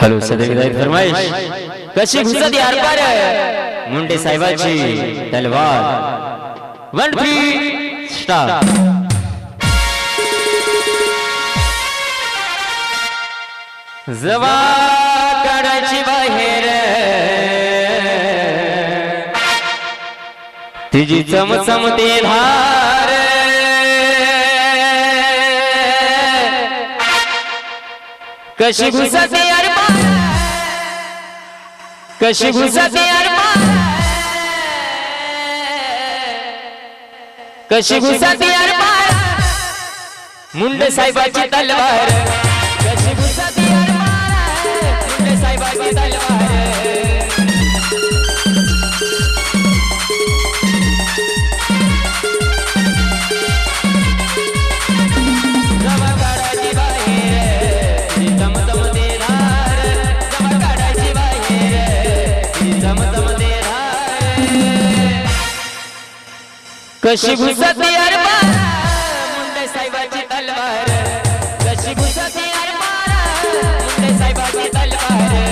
hello सदैव फरमाइश कशी घुसत यार पार मुंडे साहेबाची तलवार 1 3 स्टार्ट जवा काढायची बाहेर तिची चमचमते धार कशी घुसते यार पार कशी घुसते यार पार कशी घुसते यार पार मुंडे साहेबाची तलवार कशी घुसते यार पार मुंडे साहेबाची तलवार कशी घुसते यार पार मुंडे साहेबाची तलवार कशी घुसते यार पार मुंडे साहेबाची तलवार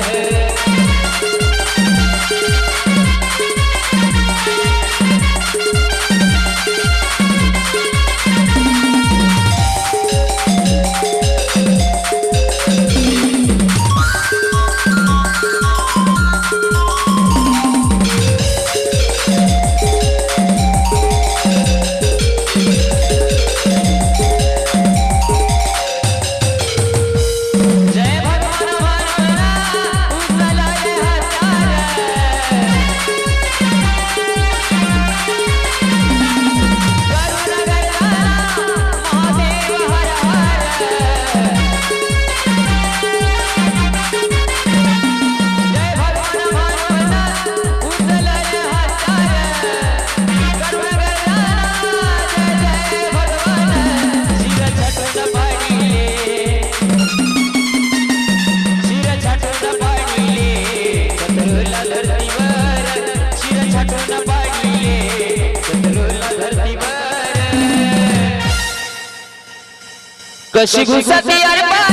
कशी घुसते यार पार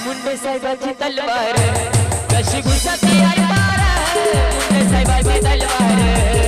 मुंडे साहेबाची तलवार कशी घुसते यार पार मुंडे साहेबाची तलवार